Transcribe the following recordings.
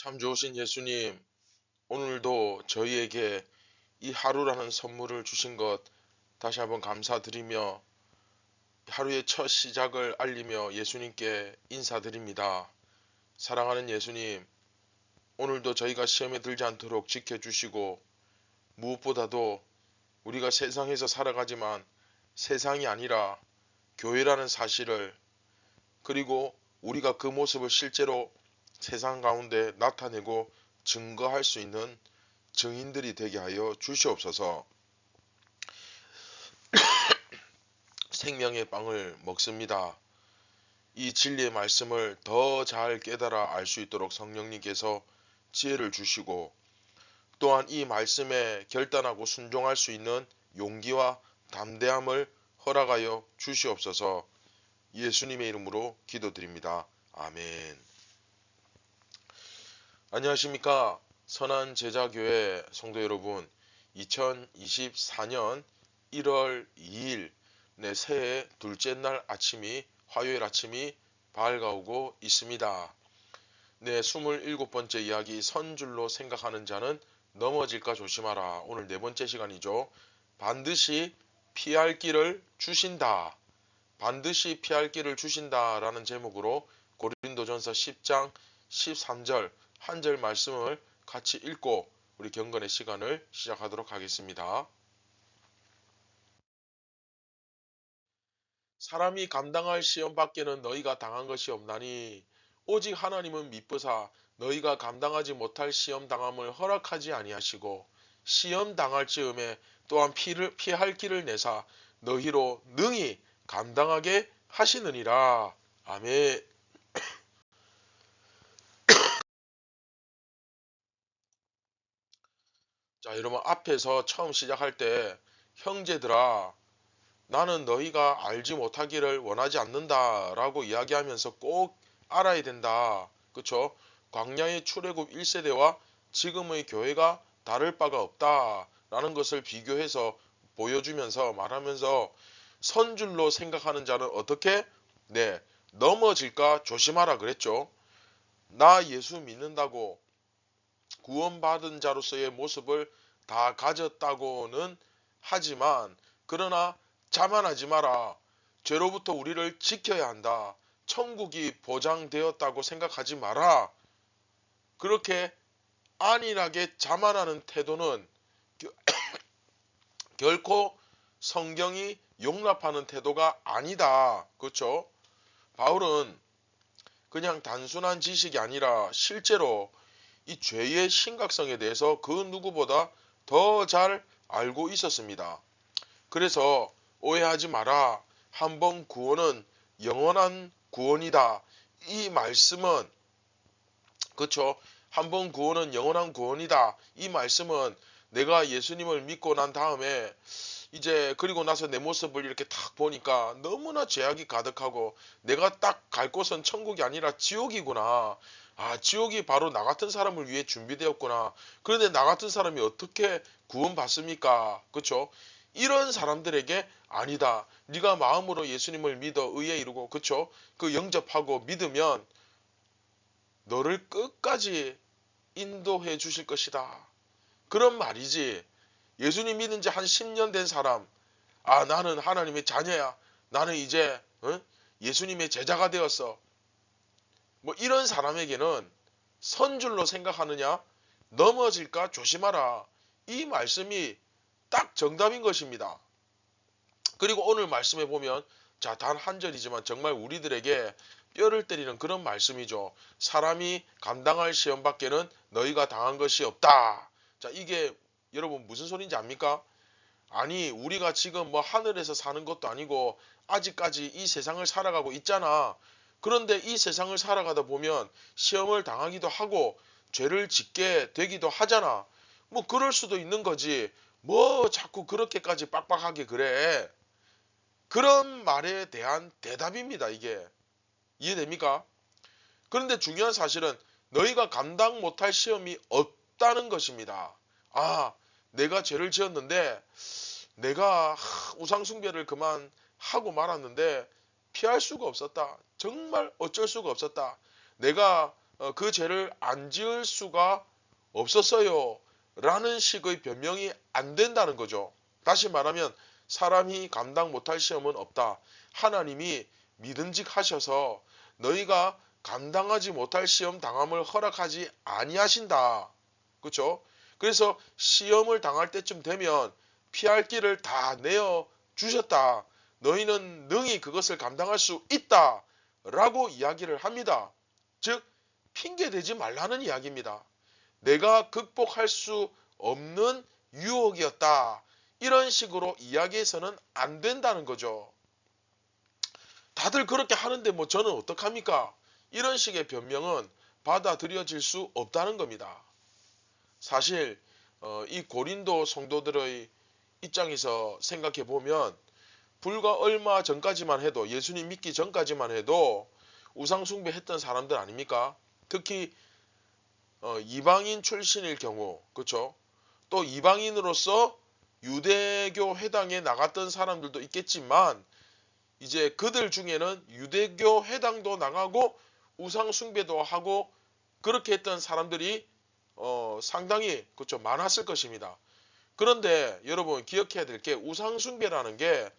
참 좋으신 예수님, 오늘도 저희에게 이 하루라는 선물을 주신 것 다시 한번 감사드리며 하루의 첫 시작을 알리며 예수님께 인사드립니다. 사랑하는 예수님, 오늘도 저희가 시험에 들지 않도록 지켜주시고 무엇보다도 우리가 세상에서 살아가지만 세상이 아니라 교회라는 사실을, 그리고 우리가 그 모습을 실제로 세상 가운데 나타내고 증거할 수 있는 증인들이 되게 하여 주시옵소서. 생명의 빵을 먹습니다. 이 진리의 말씀을 더 잘 깨달아 알 수 있도록 성령님께서 지혜를 주시고, 또한 이 말씀에 결단하고 순종할 수 있는 용기와 담대함을 허락하여 주시옵소서. 예수님의 이름으로 기도드립니다. 아멘. 안녕하십니까, 선한제자교회 성도 여러분. 2024년 1월 2일 새해 둘째 날 아침이, 화요일 아침이 밝아오고 있습니다. 27번째 이야기, 선줄로 생각하는 자는 넘어질까 조심하라. 오늘 네 번째 시간이죠. 반드시 피할 길을 주신다. 반드시 피할 길을 주신다 라는 제목으로 고린도전서 10장 13절 한 절 말씀을 같이 읽고 우리 경건의 시간을 시작하도록 하겠습니다. 사람이 감당할 시험 밖에는 너희가 당한 것이 없나니 오직 하나님은 미쁘사 너희가 감당하지 못할 시험 당함을 허락하지 아니하시고 시험 당할 즈음에 또한 피할 길을 내사 너희로 능히 감당하게 하시느니라. 아멘. 자, 여러분, 앞에서 처음 시작할 때 형제들아, 나는 너희가 알지 못하기를 원하지 않는다 라고 이야기하면서 꼭 알아야 된다. 그쵸? 광야의 출애굽 1세대와 지금의 교회가 다를 바가 없다 라는 것을 비교해서 보여주면서 말하면서, 선줄로 생각하는 자는 어떻게? 넘어질까 조심하라 그랬죠. 나 예수 믿는다고 구원받은 자로서의 모습을 다 가졌다고는 하지만, 그러나 자만하지 마라. 죄로부터 우리를 지켜야 한다. 천국이 보장되었다고 생각하지 마라. 그렇게 안일하게 자만하는 태도는 결코 성경이 용납하는 태도가 아니다. 그렇죠? 바울은 그냥 단순한 지식이 아니라 실제로 이 죄의 심각성에 대해서 그 누구보다 더 잘 알고 있었습니다. 그래서 오해하지 마라. 한 번 구원은 영원한 구원이다. 이 말씀은, 그쵸? 한 번 구원은 영원한 구원이다. 이 말씀은 내가 예수님을 믿고 난 다음에 이제 그리고 나서 내 모습을 이렇게 딱 보니까 너무나 죄악이 가득하고 내가 딱 갈 곳은 천국이 아니라 지옥이구나. 아, 지옥이 바로 나 같은 사람을 위해 준비되었구나. 그런데 나 같은 사람이 어떻게 구원받습니까? 그쵸? 이런 사람들에게 아니다. 네가 마음으로 예수님을 믿어 의에 이르고, 그쵸? 그 영접하고 믿으면 너를 끝까지 인도해 주실 것이다. 그런 말이지. 예수님 믿은 지 한 10년 된 사람, 아, 나는 하나님의 자녀야. 나는 이제 예수님의 제자가 되었어. 뭐 이런 사람에게는 선줄로 생각하느냐? 넘어질까 조심하라. 이 말씀이 딱 정답인 것입니다. 그리고 오늘 말씀에 보면, 자, 단 한 절이지만 정말 우리들에게 뼈를 때리는 그런 말씀이죠. 사람이 감당할 시험 밖에는 너희가 당한 것이 없다. 자, 이게 여러분 무슨 소리인지 압니까? 아니, 우리가 지금 뭐 하늘에서 사는 것도 아니고 아직까지 이 세상을 살아가고 있잖아. 그런데 이 세상을 살아가다 보면 시험을 당하기도 하고 죄를 짓게 되기도 하잖아. 뭐 그럴 수도 있는 거지. 뭐 자꾸 그렇게까지 빡빡하게 그래. 그런 말에 대한 대답입니다, 이게. 이해됩니까? 그런데 중요한 사실은 너희가 감당 못할 시험이 없다는 것입니다. 아, 내가 죄를 지었는데 내가 우상숭배를 그만 하고 말았는데 피할 수가 없었다. 정말 어쩔 수가 없었다. 내가 그 죄를 안 지을 수가 없었어요 라는 식의 변명이 안 된다는 거죠. 다시 말하면 사람이 감당 못할 시험은 없다. 하나님이 믿음직하셔서 너희가 감당하지 못할 시험 당함을 허락하지 아니하신다. 그렇죠? 그래서 시험을 당할 때쯤 되면 피할 길을 다 내어 주셨다. 너희는 능히 그것을 감당할 수 있다. 라고 이야기를 합니다. 즉 핑계대지 말라는 이야기입니다. 내가 극복할 수 없는 유혹이었다. 이런 식으로 이야기해서는 안 된다는 거죠. 다들 그렇게 하는데 뭐 저는 어떡합니까? 이런 식의 변명은 받아들여질 수 없다는 겁니다. 사실 이 고린도 성도들의 입장에서 생각해 보면 불과 얼마 전까지만 해도 예수님 믿기 전까지만 해도 우상숭배 했던 사람들 아닙니까? 특히 이방인 출신일 경우 그렇죠? 또 이방인으로서 유대교 회당에 나갔던 사람들도 있겠지만 이제 그들 중에는 유대교 회당도 나가고 우상숭배도 하고 그렇게 했던 사람들이 상당히 그렇죠 많았을 것입니다. 그런데 여러분 기억해야 될 게 우상숭배라는 게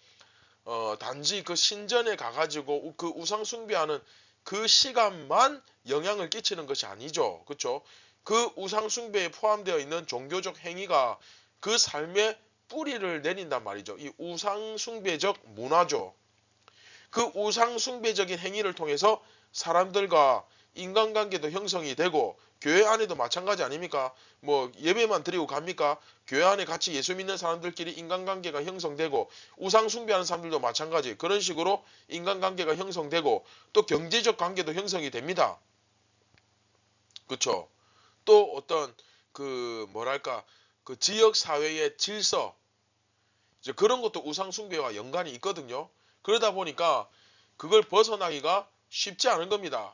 단지 그 신전에 가가지고 그 우상숭배하는 그 시간만 영향을 끼치는 것이 아니죠. 그렇죠? 그 우상숭배에 포함되어 있는 종교적 행위가 그 삶에 뿌리를 내린단 말이죠. 이 우상숭배적 문화죠. 그 우상숭배적인 행위를 통해서 사람들과 인간관계도 형성이 되고 교회 안에도 마찬가지 아닙니까? 뭐 예배만 드리고 갑니까? 교회 안에 같이 예수 믿는 사람들끼리 인간관계가 형성되고 우상숭배하는 사람들도 마찬가지 그런 식으로 인간관계가 형성되고 또 경제적 관계도 형성이 됩니다. 그렇죠? 또 어떤 그 뭐랄까 그 지역 사회의 질서 이제 그런 것도 우상숭배와 연관이 있거든요. 그러다 보니까 그걸 벗어나기가 쉽지 않은 겁니다.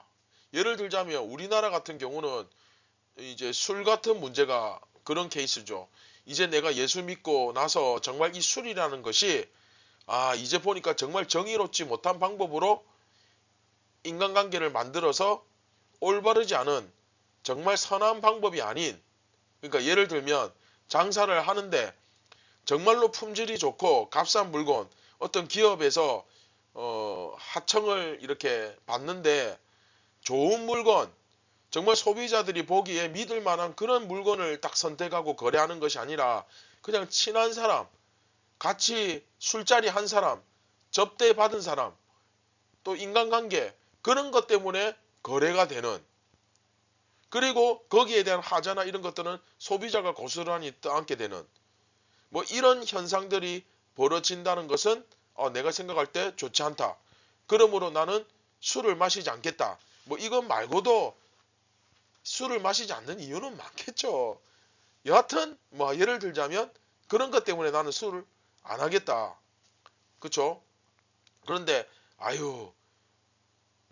예를 들자면 우리나라 같은 경우는 이제 술 같은 문제가 그런 케이스죠. 이제 내가 예수 믿고 나서 정말 이 술이라는 것이 이제 보니까 정말 정의롭지 못한 방법으로 인간관계를 만들어서 올바르지 않은 정말 선한 방법이 아닌 그러니까 예를 들면 장사를 하는데 정말로 품질이 좋고 값싼 물건 어떤 기업에서 하청을 이렇게 받는데 좋은 물건 정말 소비자들이 보기에 믿을 만한 그런 물건을 딱 선택하고 거래하는 것이 아니라 그냥 친한 사람 같이 술자리 한 사람 접대 받은 사람 또 인간관계 그런 것 때문에 거래가 되는 그리고 거기에 대한 하자나 이런 것들은 소비자가 고스란히 떠안게 되는 뭐 이런 현상들이 벌어진다는 것은 내가 생각할 때 좋지 않다. 그러므로 나는 술을 마시지 않겠다. 뭐 이것 말고도 술을 마시지 않는 이유는 많겠죠. 여하튼 뭐 예를 들자면 그런 것 때문에 나는 술을 안 하겠다. 그렇죠? 그런데 아유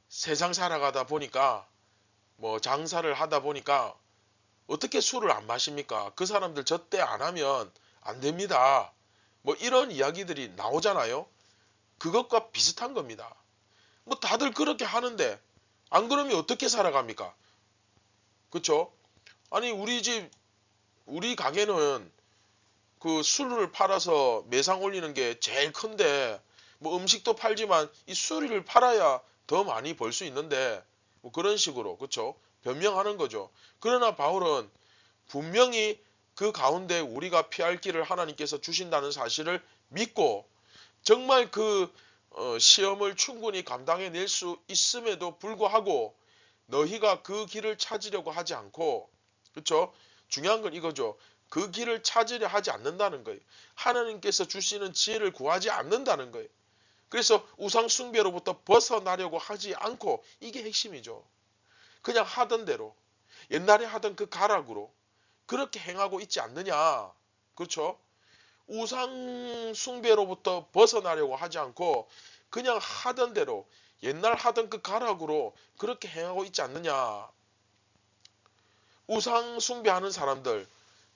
세상 살아가다 보니까 뭐 장사를 하다 보니까 어떻게 술을 안 마십니까? 그 사람들 저 때 안 하면 안 됩니다. 뭐 이런 이야기들이 나오잖아요. 그것과 비슷한 겁니다. 뭐 다들 그렇게 하는데 안 그러면 어떻게 살아갑니까? 그쵸? 아니 우리 가게는 그 술을 팔아서 매상 올리는 게 제일 큰데 뭐 음식도 팔지만 이 술을 팔아야 더 많이 벌 수 있는데 뭐 그런 식으로 그쵸? 변명하는 거죠. 그러나 바울은 분명히 그 가운데 우리가 피할 길을 하나님께서 주신다는 사실을 믿고 정말 그 시험을 충분히 감당해낼 수 있음에도 불구하고 너희가 그 길을 찾으려고 하지 않고 그렇죠? 중요한 건 이거죠. 그 길을 찾으려 하지 않는다는 거예요. 하나님께서 주시는 지혜를 구하지 않는다는 거예요. 그래서 우상 숭배로부터 벗어나려고 하지 않고 이게 핵심이죠. 그냥 하던 대로 옛날에 하던 그 가락으로 그렇게 행하고 있지 않느냐. 그렇죠? 우상 숭배로부터 벗어나려고 하지 않고 그냥 하던 대로 옛날 하던 그 가락으로 그렇게 행하고 있지 않느냐. 우상 숭배하는 사람들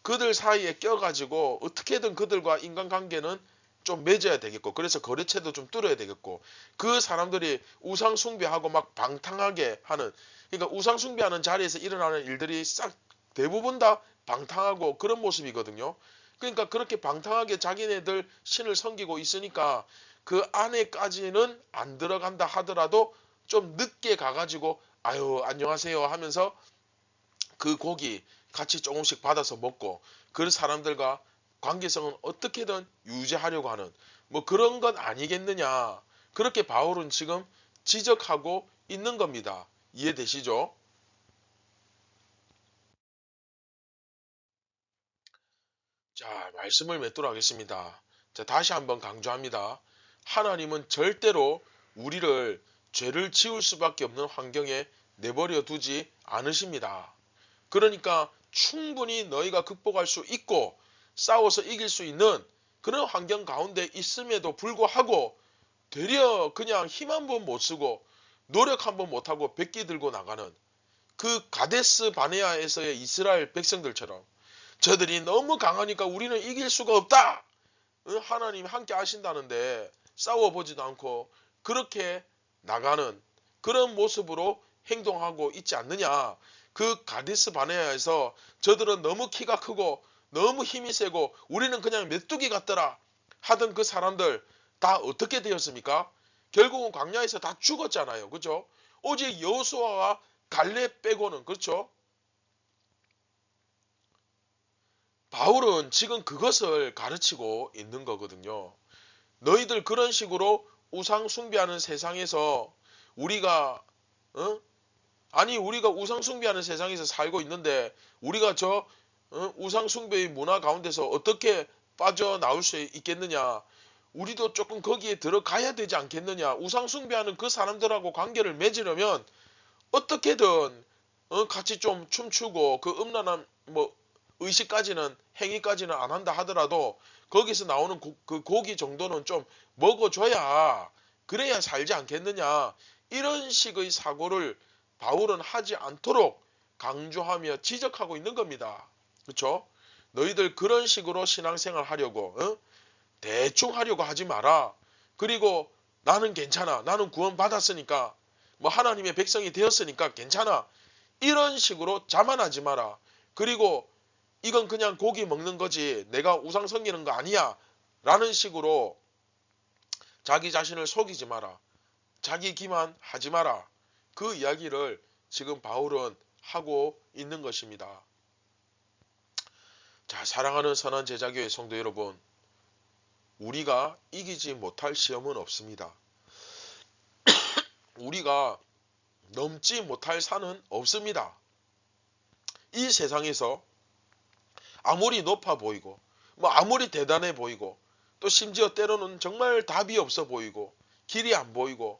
그들 사이에 껴가지고 어떻게든 그들과 인간관계는 좀 맺어야 되겠고, 그래서 거래처도 좀 뚫어야 되겠고, 그 사람들이 우상 숭배하고 막 방탕하게 하는, 그러니까 우상 숭배하는 자리에서 일어나는 일들이 싹 대부분 다 방탕하고 그런 모습이거든요. 그러니까 그렇게 방탕하게 자기네들 신을 섬기고 있으니까 그 안에까지는 안 들어간다 하더라도 좀 늦게 가가지고 아유 안녕하세요 하면서 그 고기 같이 조금씩 받아서 먹고 그 사람들과 관계성은 어떻게든 유지하려고 하는 뭐 그런 건 아니겠느냐. 그렇게 바울은 지금 지적하고 있는 겁니다. 이해되시죠? 자, 말씀을 맺도록 하겠습니다. 자, 다시 한번 강조합니다. 하나님은 절대로 우리를 죄를 지을 수밖에 없는 환경에 내버려 두지 않으십니다. 그러니까 충분히 너희가 극복할 수 있고 싸워서 이길 수 있는 그런 환경 가운데 있음에도 불구하고 되려 그냥 힘 한 번 못 쓰고 노력 한 번 못하고 백기 들고 나가는 그 가데스 바네아에서의 이스라엘 백성들처럼 저들이 너무 강하니까 우리는 이길 수가 없다. 하나님이 함께 하신다는데 싸워보지도 않고 그렇게 나가는 그런 모습으로 행동하고 있지 않느냐. 그 가데스 바네아에서 저들은 너무 키가 크고 너무 힘이 세고 우리는 그냥 메뚜기 같더라 하던 그 사람들 다 어떻게 되었습니까? 결국은 광야에서 다 죽었잖아요. 그렇죠? 오직 여호수아와 갈렙 빼고는 그렇죠? 바울은 지금 그것을 가르치고 있는 거거든요. 너희들 그런 식으로 우상 숭배하는 세상에서 우리가 아니 우리가 우상 숭배하는 세상에서 살고 있는데 우리가 저 우상 숭배의 문화 가운데서 어떻게 빠져나올 수 있겠느냐. 우리도 조금 거기에 들어가야 되지 않겠느냐. 우상 숭배하는 그 사람들하고 관계를 맺으려면 어떻게든 같이 좀 춤추고 그 음란한 뭐 의식까지는 행위까지는 안 한다 하더라도 거기서 나오는 그 고기 정도는 좀 먹어줘야 그래야 살지 않겠느냐. 이런 식의 사고를 바울은 하지 않도록 강조하며 지적하고 있는 겁니다. 그렇죠? 너희들 그런 식으로 신앙생활 하려고 대충 하려고 하지 마라. 그리고 나는 괜찮아. 나는 구원 받았으니까 뭐 하나님의 백성이 되었으니까 괜찮아. 이런 식으로 자만하지 마라. 그리고 이건 그냥 고기 먹는 거지 내가 우상 섬기는 거 아니야 라는 식으로 자기 자신을 속이지 마라. 자기 기만하지 마라. 그 이야기를 지금 바울은 하고 있는 것입니다. 자, 사랑하는 선한 제자교회 성도 여러분, 우리가 이기지 못할 시험은 없습니다. 우리가 넘지 못할 산은 없습니다. 이 세상에서 아무리 높아 보이고 뭐 아무리 대단해 보이고 또 심지어 때로는 정말 답이 없어 보이고 길이 안 보이고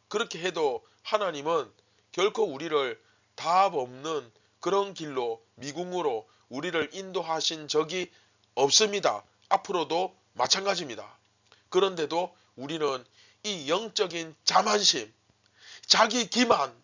그렇게 해도 하나님은 결코 우리를 답 없는 그런 길로 미궁으로 우리를 인도하신 적이 없습니다. 앞으로도 마찬가지입니다. 그런데도 우리는 이 영적인 자만심, 자기 기만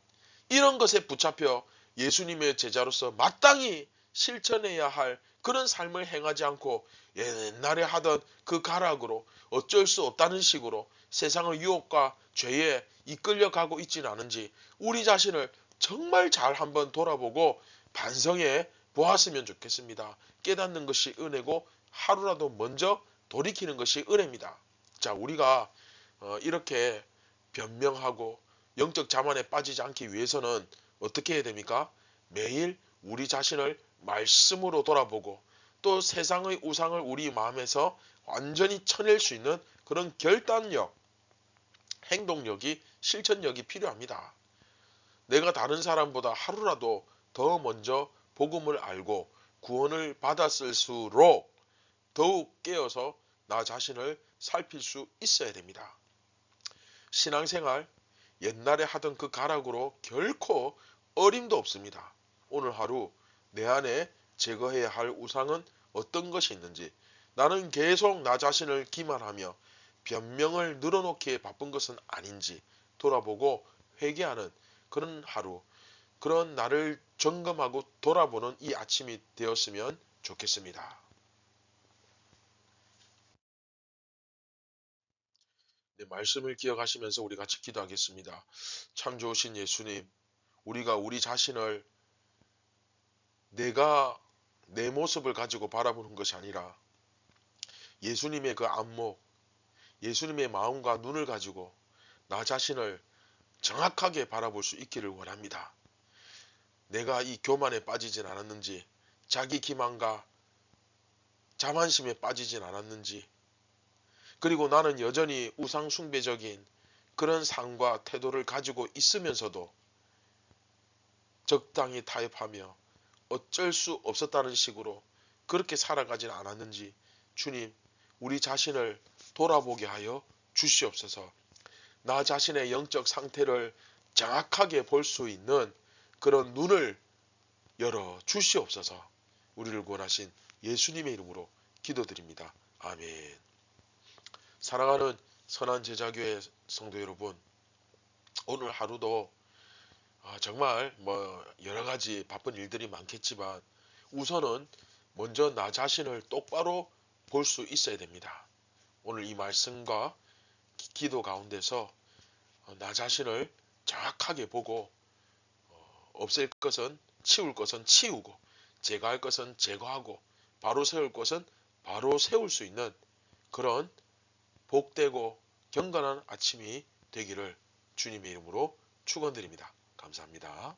이런 것에 붙잡혀 예수님의 제자로서 마땅히 실천해야 할 그런 삶을 행하지 않고 옛날에 하던 그 가락으로 어쩔 수 없다는 식으로 세상의 유혹과 죄에 이끌려가고 있지는 않은지 우리 자신을 정말 잘 한번 돌아보고 반성해 보았으면 좋겠습니다. 깨닫는 것이 은혜고 하루라도 먼저 돌이키는 것이 은혜입니다. 자, 우리가 이렇게 변명하고 영적 자만에 빠지지 않기 위해서는 어떻게 해야 됩니까? 매일 우리 자신을 말씀으로 돌아보고 또 세상의 우상을 우리 마음에서 완전히 쳐낼 수 있는 그런 결단력, 행동력이 실천력이 필요합니다. 내가 다른 사람보다 하루라도 더 먼저 복음을 알고 구원을 받았을수록 더욱 깨어서 나 자신을 살필 수 있어야 됩니다. 신앙생활 옛날에 하던 그 가락으로 결코 어림도 없습니다. 오늘 하루 내 안에 제거해야 할 우상은 어떤 것이 있는지 나는 계속 나 자신을 기만하며 변명을 늘어놓기에 바쁜 것은 아닌지 돌아보고 회개하는 그런 하루, 그런 나를 점검하고 돌아보는 이 아침이 되었으면 좋겠습니다. 네, 말씀을 기억하시면서 우리 같이 기도하겠습니다. 참 좋으신 예수님, 우리가 우리 자신을 내가 내 모습을 가지고 바라보는 것이 아니라 예수님의 그 안목, 예수님의 마음과 눈을 가지고 나 자신을 정확하게 바라볼 수 있기를 원합니다. 내가 이 교만에 빠지진 않았는지, 자기 기만과 자만심에 빠지진 않았는지, 그리고 나는 여전히 우상 숭배적인 그런 삶과 태도를 가지고 있으면서도 적당히 타협하며 어쩔 수 없었다는 식으로 그렇게 살아가진 않았는지 주님, 우리 자신을 돌아보게 하여 주시옵소서. 나 자신의 영적 상태를 정확하게 볼 수 있는 그런 눈을 열어 주시옵소서. 우리를 구원하신 예수님의 이름으로 기도드립니다. 아멘. 사랑하는 선한 제자교회 성도 여러분, 오늘 하루도 정말 여러 가지 바쁜 일들이 많겠지만 우선은 먼저 나 자신을 똑바로 볼 수 있어야 됩니다. 오늘 이 말씀과 기도 가운데서 나 자신을 정확하게 보고 없앨 것은 치울 것은 치우고 제거할 것은 제거하고 바로 세울 것은 바로 세울 수 있는 그런 복되고 경건한 아침이 되기를 주님의 이름으로 축원드립니다. 감사합니다.